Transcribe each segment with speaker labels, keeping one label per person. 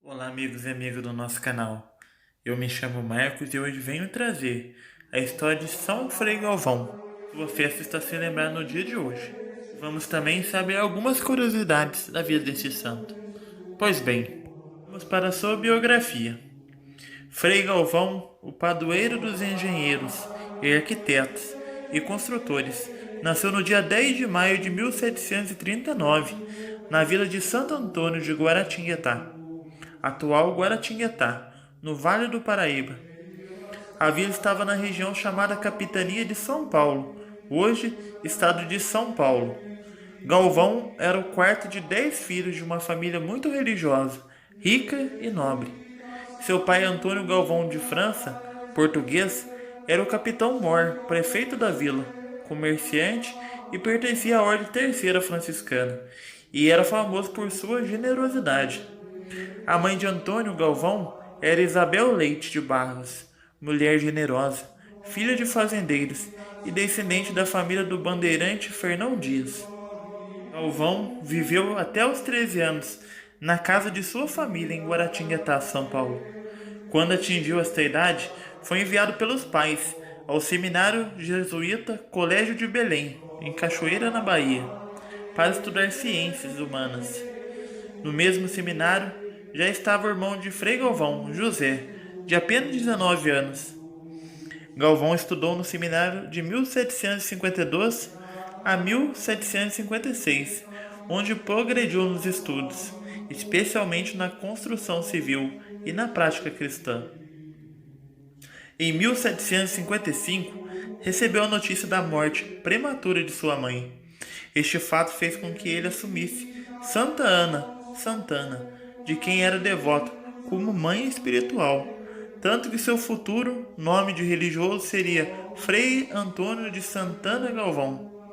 Speaker 1: Olá, amigos e amigas do nosso canal. Eu me chamo Marcos e hoje venho trazer a história de São Frei Galvão. Sua festa está se lembrando no dia de hoje. Vamos também saber algumas curiosidades da vida desse santo. Pois bem, vamos para a sua biografia. Frei Galvão, o padroeiro dos engenheiros e arquitetos e construtores, nasceu no dia 10 de maio de 1739, na vila de Santo Antônio de Guaratinguetá, atual Guaratinguetá, no Vale do Paraíba. A vila estava na região chamada Capitania de São Paulo, hoje Estado de São Paulo. Galvão era o quarto de 10 filhos de uma família muito religiosa, rica e nobre. Seu pai Antônio Galvão de França, português, era o capitão-mor, prefeito da vila, comerciante e pertencia à Ordem Terceira Franciscana, e era famoso por sua generosidade. A mãe de Antônio Galvão era Isabel Leite de Barros, mulher generosa, filha de fazendeiros e descendente da família do bandeirante Fernão Dias. Galvão viveu até os 13 anos na casa de sua família em Guaratinguetá, São Paulo. Quando atingiu esta idade, foi enviado pelos pais ao seminário jesuíta Colégio de Belém, em Cachoeira, na Bahia, para estudar ciências humanas. No mesmo seminário já estava o irmão de Frei Galvão, José, de apenas 19 anos. Galvão estudou no seminário de 1752 a 1756, onde progrediu nos estudos, especialmente na construção civil e na prática cristã. Em 1755, recebeu a notícia da morte prematura de sua mãe. Este fato fez com que ele assumisse Santa Ana Santana, de quem era devoto, como mãe espiritual, tanto que seu futuro nome de religioso seria Frei Antônio de Santana Galvão.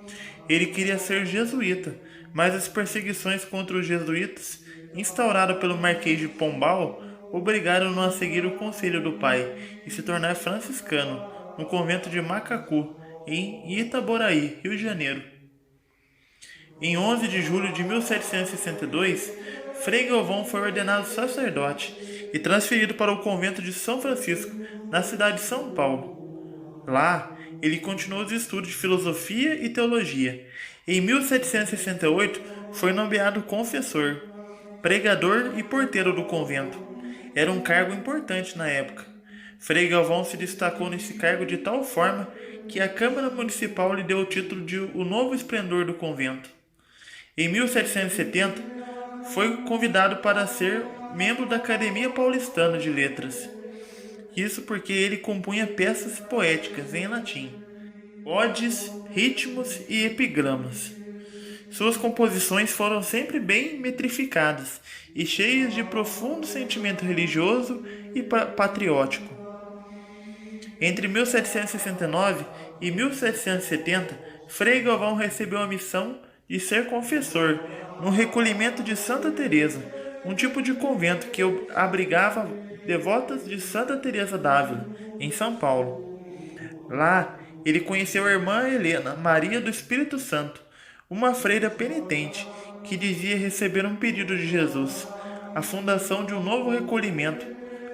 Speaker 1: Ele queria ser jesuíta, mas as perseguições contra os jesuítas, instauradas pelo Marquês de Pombal, obrigaram-no a seguir o conselho do pai e se tornar franciscano, no convento de Macacu, em Itaboraí, Rio de Janeiro. Em 11 de julho de 1762, Frei Galvão foi ordenado sacerdote e transferido para o convento de São Francisco, na cidade de São Paulo. Lá, ele continuou os estudos de filosofia e teologia. Em 1768, foi nomeado confessor, pregador e porteiro do convento. Era um cargo importante na época. Frei Galvão se destacou nesse cargo de tal forma que a Câmara Municipal lhe deu o título de O Novo Esplendor do Convento. Em 1770, foi convidado para ser membro da Academia Paulistana de Letras. Isso porque ele compunha peças poéticas em latim, odes, ritmos e epigramas. Suas composições foram sempre bem metrificadas e cheias de profundo sentimento religioso e patriótico. Entre 1769 e 1770, Frei Galvão recebeu a missão de ser confessor no recolhimento de Santa Teresa, um tipo de convento que abrigava devotas de Santa Teresa d'Ávila, em São Paulo. Lá, ele conheceu a irmã Helena Maria do Espírito Santo, uma freira penitente que dizia receber um pedido de Jesus, a fundação de um novo recolhimento.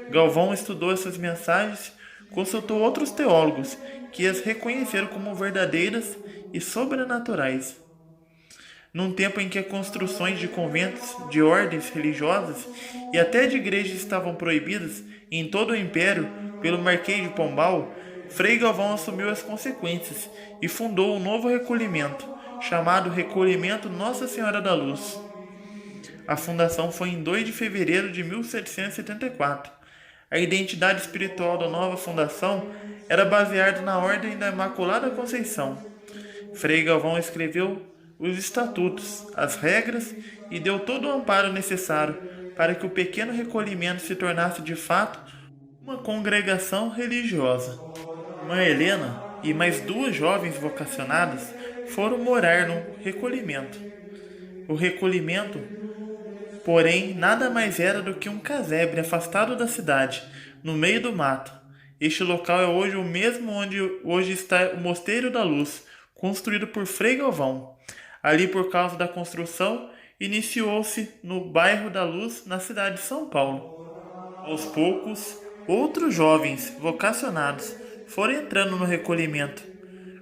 Speaker 1: Galvão estudou essas mensagens, consultou outros teólogos que as reconheceram como verdadeiras e sobrenaturais. Num tempo em que construções de conventos, de ordens religiosas e até de igrejas estavam proibidas em todo o império pelo Marquês de Pombal, Frei Galvão assumiu as consequências e fundou um novo recolhimento, chamado Recolhimento Nossa Senhora da Luz. A fundação foi em 2 de fevereiro de 1774. A identidade espiritual da nova fundação era baseada na Ordem da Imaculada Conceição. Frei Galvão escreveu os estatutos, as regras e deu todo o amparo necessário para que o pequeno recolhimento se tornasse de fato uma congregação religiosa. Irmã Helena e mais 2 jovens vocacionadas foram morar no recolhimento. O recolhimento, porém, nada mais era do que um casebre afastado da cidade, no meio do mato. Este local é hoje o mesmo onde hoje está o Mosteiro da Luz, construído por Frei Galvão. Ali, por causa da construção iniciou-se no bairro da Luz, na cidade de São Paulo. Aos poucos, outros jovens vocacionados foram entrando no recolhimento,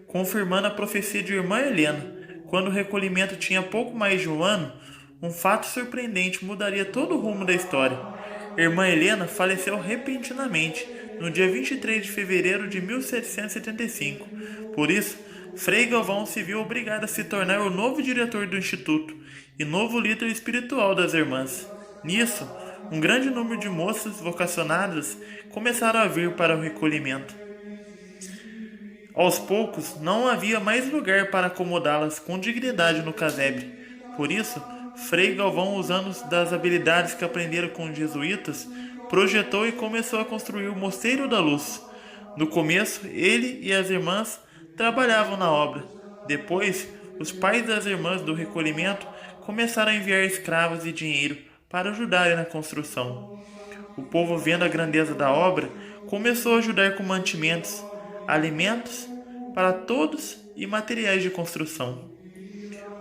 Speaker 1: confirmando a profecia de irmã Helena. Quando o recolhimento tinha pouco mais de um ano, um fato surpreendente mudaria todo o rumo da história. Irmã Helena faleceu repentinamente no dia 23 de fevereiro de 1775. Por isso, Frei Galvão se viu obrigado a se tornar o novo diretor do Instituto e novo líder espiritual das irmãs. Nisso, um grande número de moças vocacionadas começaram a vir para o recolhimento. Aos poucos, não havia mais lugar para acomodá-las com dignidade no casebre. Por isso, Frei Galvão, usando das habilidades que aprendera com os jesuítas, projetou e começou a construir o Mosteiro da Luz. No começo, ele e as irmãs trabalhavam na obra. Depois, os pais das irmãs do recolhimento começaram a enviar escravos e dinheiro para ajudarem na construção. O povo, vendo a grandeza da obra, começou a ajudar com mantimentos, alimentos para todos e materiais de construção.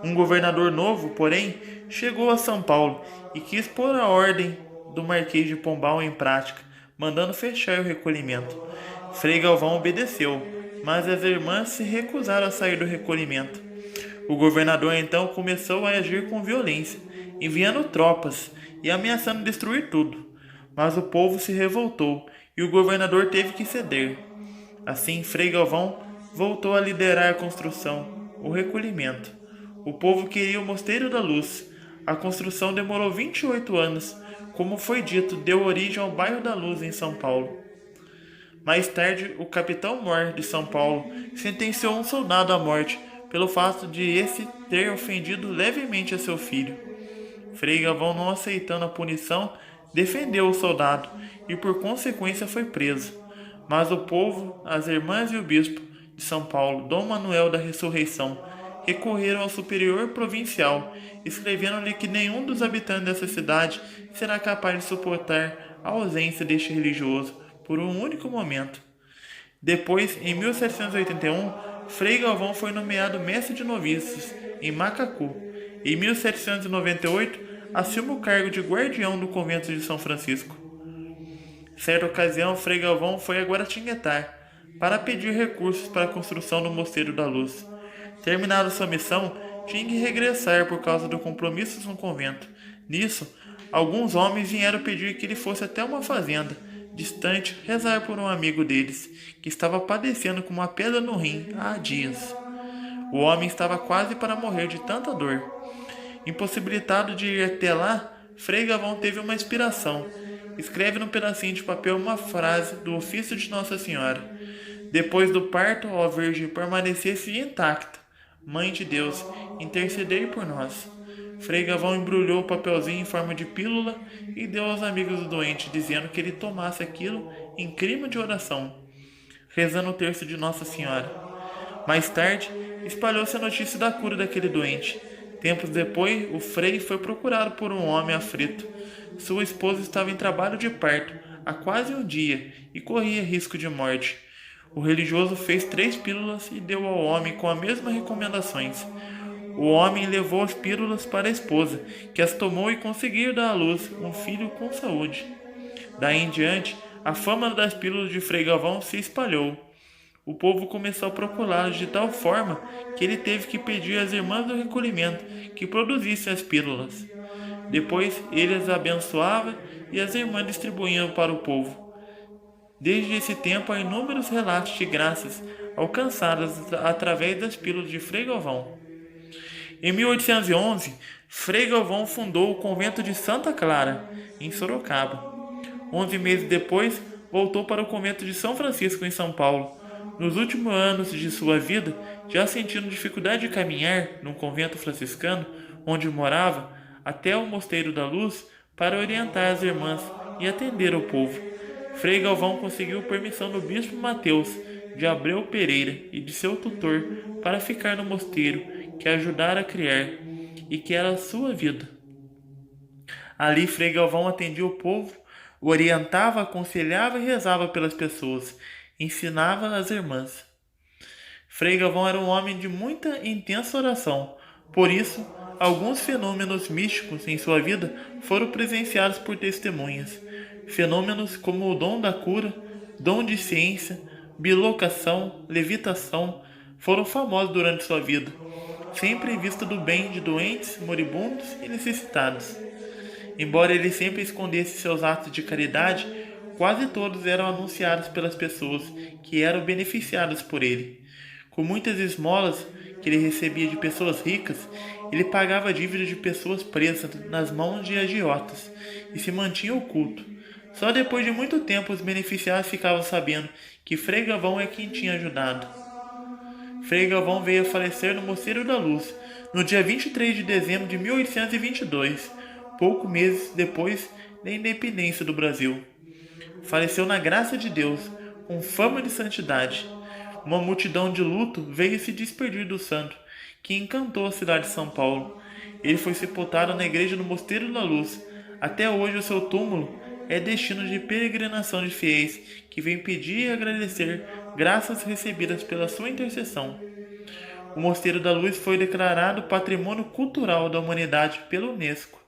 Speaker 1: Um governador novo, porém, chegou a São Paulo e quis pôr a ordem do Marquês de Pombal em prática, mandando fechar o recolhimento. Frei Galvão obedeceu, mas as irmãs se recusaram a sair do recolhimento. O governador então começou a agir com violência, enviando tropas e ameaçando destruir tudo. Mas o povo se revoltou e o governador teve que ceder. Assim, Frei Galvão voltou a liderar a construção, o recolhimento. O povo queria o Mosteiro da Luz. A construção demorou 28 anos. Como foi dito, deu origem ao bairro da Luz em São Paulo. Mais tarde, o capitão Mor de São Paulo sentenciou um soldado à morte pelo fato de esse ter ofendido levemente a seu filho. Frei Galvão, não aceitando a punição, defendeu o soldado e por consequência foi preso. Mas o povo, as irmãs e o bispo de São Paulo, Dom Manuel da Ressurreição, recorreram ao superior provincial, escrevendo-lhe que nenhum dos habitantes dessa cidade será capaz de suportar a ausência deste religioso por um único momento. Depois, em 1781, Frei Galvão foi nomeado mestre de noviços em Macacu. Em 1798, assume o cargo de guardião do convento de São Francisco. Certa ocasião, Frei Galvão foi a Guaratinguetá para pedir recursos para a construção do Mosteiro da Luz. Terminada sua missão, tinha que regressar por causa de compromissos no convento. Nisso, alguns homens vieram pedir que ele fosse até uma fazenda distante rezar por um amigo deles, que estava padecendo com uma pedra no rim há dias. O homem estava quase para morrer de tanta dor. Impossibilitado de ir até lá, Frei Galvão teve uma inspiração. Escreve num pedacinho de papel uma frase do ofício de Nossa Senhora. Depois do parto, ó Virgem, permanecesse intacta. Mãe de Deus, intercedei por nós. Frei Galvão embrulhou o papelzinho em forma de pílula e deu aos amigos do doente, dizendo que ele tomasse aquilo em crime de oração, rezando o terço de Nossa Senhora. Mais tarde, espalhou-se a notícia da cura daquele doente. Tempos depois, o frei foi procurado por um homem aflito. Sua esposa estava em trabalho de parto há quase um dia e corria risco de morte. O religioso fez 3 pílulas e deu ao homem com as mesmas recomendações. O homem levou as pílulas para a esposa, que as tomou e conseguiu dar à luz um filho com saúde. Daí em diante, a fama das pílulas de Frei Galvão se espalhou. O povo começou a procurá-las de tal forma que ele teve que pedir às irmãs do recolhimento que produzissem as pílulas. Depois ele as abençoava e as irmãs distribuíam para o povo. Desde esse tempo há inúmeros relatos de graças alcançadas através das pílulas de Frei Galvão. Em 1811, Frei Galvão fundou o convento de Santa Clara, em Sorocaba. 11 meses depois, voltou para o convento de São Francisco, em São Paulo. Nos últimos anos de sua vida, já sentindo dificuldade de caminhar no convento franciscano, onde morava, até o Mosteiro da Luz, para orientar as irmãs e atender o povo. Frei Galvão conseguiu permissão do bispo Mateus de Abreu Pereira e de seu tutor para ficar no mosteiro que ajudara a criar e que era a sua vida. Ali, Frei Galvão atendia o povo, orientava, aconselhava e rezava pelas pessoas, ensinava as irmãs. Frei Galvão era um homem de muita e intensa oração. Por isso, Alguns fenômenos místicos em sua vida foram presenciados por testemunhas. Fenômenos como o dom da cura, dom de ciência, bilocação, levitação foram famosos durante sua vida, sempre em vista do bem de doentes, moribundos e necessitados. Embora ele sempre escondesse seus atos de caridade, quase todos eram anunciados pelas pessoas que eram beneficiadas por ele. Com muitas esmolas que ele recebia de pessoas ricas, ele pagava dívidas de pessoas presas nas mãos de agiotas e se mantinha oculto. Só depois de muito tempo os beneficiados ficavam sabendo que Frei Galvão é quem tinha ajudado. Frei Galvão veio a falecer no Mosteiro da Luz, no dia 23 de dezembro de 1822, poucos meses depois da independência do Brasil. Faleceu na graça de Deus, com fama de santidade. Uma multidão de luto veio se despedir do santo, que encantou a cidade de São Paulo. Ele foi sepultado na igreja do Mosteiro da Luz. Até hoje o seu túmulo é destino de peregrinação de fiéis que vêm pedir e agradecer graças recebidas pela sua intercessão. O Mosteiro da Luz foi declarado Patrimônio Cultural da Humanidade pela Unesco.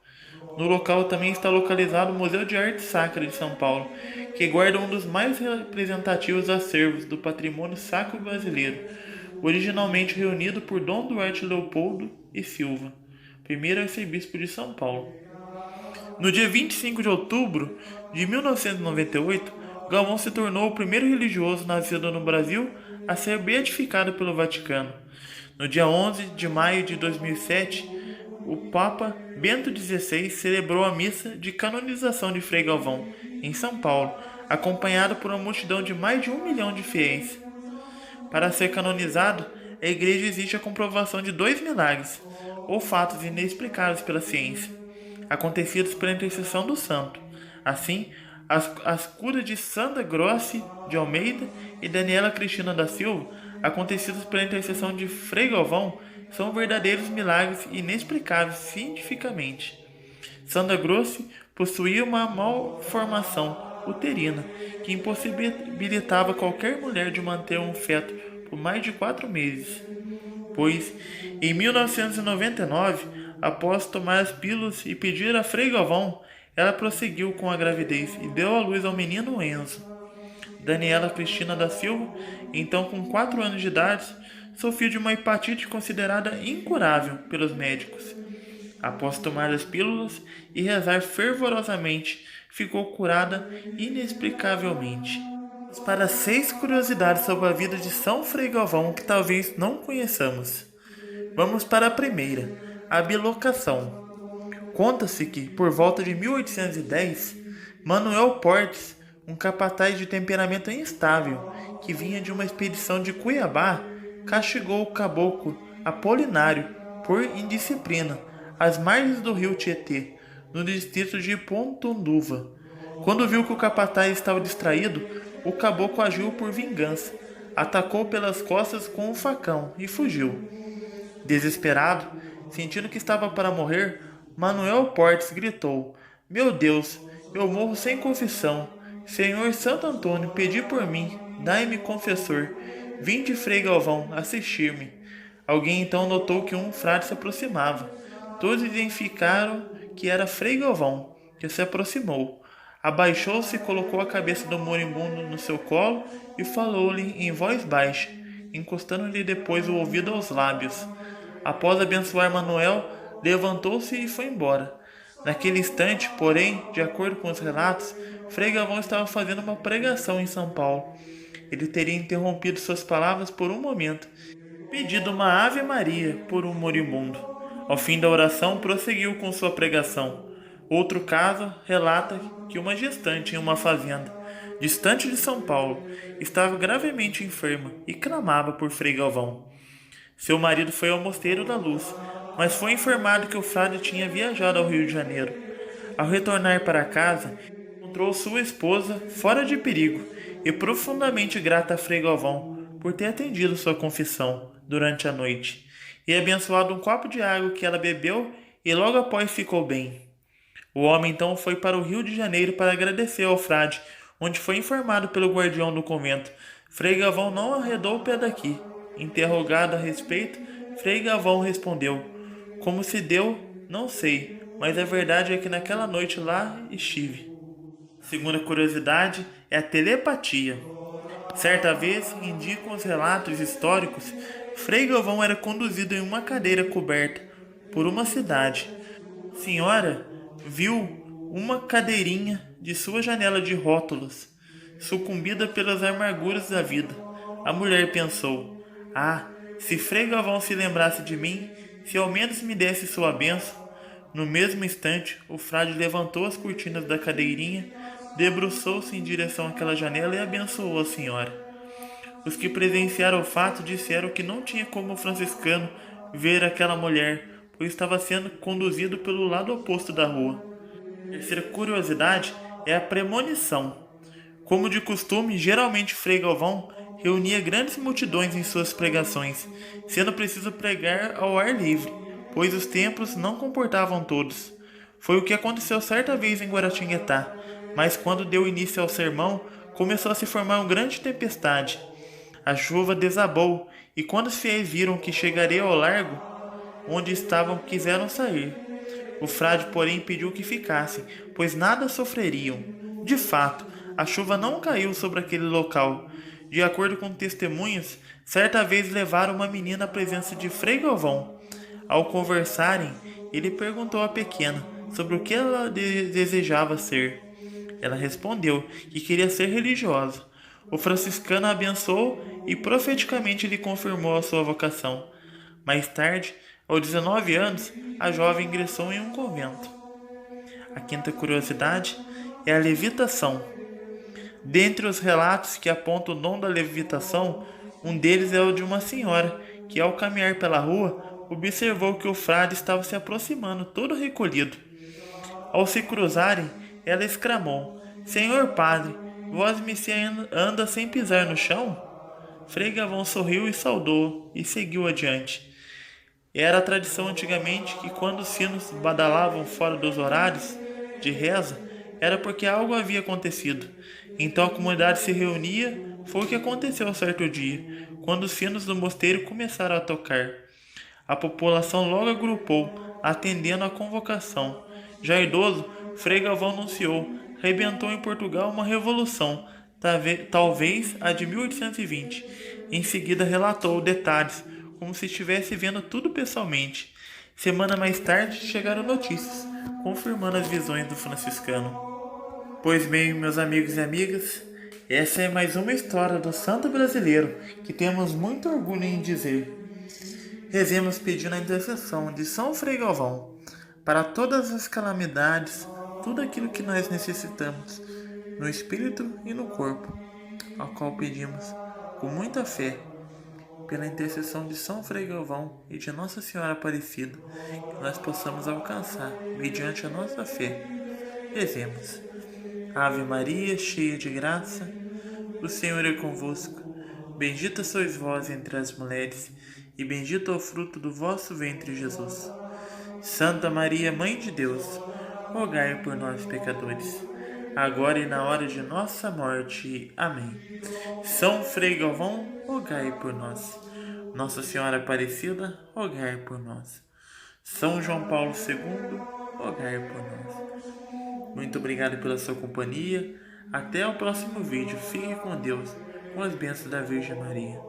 Speaker 1: No local também está localizado o Museu de Arte Sacra de São Paulo, que guarda um dos mais representativos acervos do patrimônio sacro brasileiro, originalmente reunido por Dom Duarte Leopoldo e Silva, primeiro arcebispo de São Paulo. No dia 25 de outubro de 1998, Galvão se tornou o primeiro religioso nascido no Brasil a ser beatificado pelo Vaticano. No dia 11 de maio de 2007, o Papa Bento XVI celebrou a missa de canonização de Frei Galvão, em São Paulo, acompanhado por uma multidão de mais de 1 milhão de fiéis. Para ser canonizado, a Igreja exige a comprovação de 2 milagres, ou fatos inexplicáveis pela ciência, acontecidos pela intercessão do santo. Assim, as curas de Sandra Grossi de Almeida e Daniela Cristina da Silva, acontecidas pela intercessão de Frei Galvão, são verdadeiros milagres inexplicáveis cientificamente. Sandra Grossi possuía uma malformação uterina que impossibilitava qualquer mulher de manter um feto por mais de 4 meses. Pois, em 1999, após tomar as pílulas e pedir a Frei Galvão, ela prosseguiu com a gravidez e deu à luz ao menino Enzo. Daniela Cristina da Silva, então com 4 anos de idade, sofreu de uma hepatite considerada incurável pelos médicos. Após tomar as pílulas e rezar fervorosamente, ficou curada inexplicavelmente. Para 6 curiosidades sobre a vida de São Frei Galvão que talvez não conheçamos. Vamos para a primeira, a bilocação. Conta-se que, por volta de 1810, Manuel Portes, um capataz de temperamento instável, que vinha de uma expedição de Cuiabá, castigou o caboclo Apolinário por indisciplina às margens do rio Tietê, no distrito de Pontunduva. Quando viu que o capataz estava distraído, o caboclo agiu por vingança, atacou pelas costas com um facão e fugiu. Desesperado, sentindo que estava para morrer, Manuel Portes gritou: "Meu Deus, eu morro sem confissão. Senhor Santo Antônio, pedi por mim, dai-me confessor. Vinde, Frei Galvão, assistir-me." Alguém então notou que um frade se aproximava. Todos identificaram que era Frei Galvão, que se aproximou. Abaixou-se e colocou a cabeça do moribundo no seu colo e falou-lhe em voz baixa, encostando-lhe depois o ouvido aos lábios. Após abençoar Manuel, levantou-se e foi embora. Naquele instante, porém, de acordo com os relatos, Frei Galvão estava fazendo uma pregação em São Paulo. Ele teria interrompido suas palavras por um momento, pedido uma Ave Maria por um moribundo. Ao fim da oração, prosseguiu com sua pregação. Outro caso relata que uma gestante em uma fazenda, distante de São Paulo, estava gravemente enferma e clamava por Frei Galvão. Seu marido foi ao Mosteiro da Luz, mas foi informado que o frade tinha viajado ao Rio de Janeiro. Ao retornar para casa, encontrou sua esposa fora de perigo e profundamente grata a Frei Galvão por ter atendido sua confissão durante a noite e abençoado um copo de água que ela bebeu e logo após ficou bem. O homem então foi para o Rio de Janeiro para agradecer ao frade, onde foi informado pelo guardião do convento: "Frei Galvão não arredou o pé daqui." Interrogado a respeito, Frei Galvão respondeu: Como se deu, não sei, mas a verdade é que naquela noite lá estive. Segunda curiosidade é a telepatia. Certa vez, indicam os relatos históricos, Frei Galvão era conduzido em uma cadeira coberta por uma cidade. Senhora viu uma cadeirinha de sua janela de rótulos, sucumbida pelas amarguras da vida. A mulher pensou: ah, se Frei Galvão se lembrasse de mim, se ao menos me desse sua bênção. No mesmo instante, o frade levantou as cortinas da cadeirinha, debruçou-se em direção àquela janela e abençoou a senhora. Os que presenciaram o fato disseram que não tinha como o franciscano ver aquela mulher, pois estava sendo conduzido pelo lado oposto da rua. A terceira curiosidade é a premonição. Como de costume, geralmente Frei Galvão reunia grandes multidões em suas pregações, sendo preciso pregar ao ar livre, pois os templos não comportavam todos. Foi o que aconteceu certa vez em Guaratinguetá, mas quando deu início ao sermão, começou a se formar uma grande tempestade. A chuva desabou, e quando os fiéis viram que chegaria ao largo onde estavam, quiseram sair. O frade, porém, pediu que ficassem, pois nada sofreriam. De fato, a chuva não caiu sobre aquele local. De acordo com testemunhas, certa vez levaram uma menina à presença de Frei Galvão. Ao conversarem, ele perguntou à pequena sobre o que ela desejava ser. Ela respondeu que queria ser religiosa. O franciscano a abençoou e profeticamente lhe confirmou a sua vocação. Mais tarde, aos 19 anos, a jovem ingressou em um convento. A quinta curiosidade é a levitação. Dentre os relatos que apontam o dom da levitação, um deles é o de uma senhora que, ao caminhar pela rua, observou que o frade estava se aproximando, todo recolhido. Ao se cruzarem, ela exclamou: Senhor Padre, vós me anda sem pisar no chão? Frei Galvão sorriu e saudou, e seguiu adiante. Era a tradição antigamente que quando os sinos badalavam fora dos horários de reza, era porque algo havia acontecido. Então a comunidade se reunia, foi o que aconteceu certo dia, quando os sinos do mosteiro começaram a tocar. A população logo agrupou, atendendo à convocação. Já idoso, Frei Galvão anunciou: rebentou em Portugal uma revolução, talvez a de 1820. Em seguida relatou detalhes, como se estivesse vendo tudo pessoalmente. Semana mais tarde chegaram notícias, confirmando as visões do franciscano. Pois bem, meus amigos e amigas, essa é mais uma história do santo brasileiro que temos muito orgulho em dizer. Rezemos pedindo a intercessão de São Frei Galvão para todas as calamidades, tudo aquilo que nós necessitamos, no espírito e no corpo, ao qual pedimos com muita fé, pela intercessão de São Frei Galvão e de Nossa Senhora Aparecida, que nós possamos alcançar, mediante a nossa fé. Rezemos. Ave Maria, cheia de graça, o Senhor é convosco. Bendita sois vós entre as mulheres, e bendito é o fruto do vosso ventre, Jesus. Santa Maria, Mãe de Deus, rogai por nós, pecadores, agora e na hora de nossa morte. Amém. São Frei Galvão, rogai por nós. Nossa Senhora Aparecida, rogai por nós. São João Paulo II, rogai por nós. Muito obrigado pela sua companhia. Até o próximo vídeo. Fique com Deus, com as bênçãos da Virgem Maria.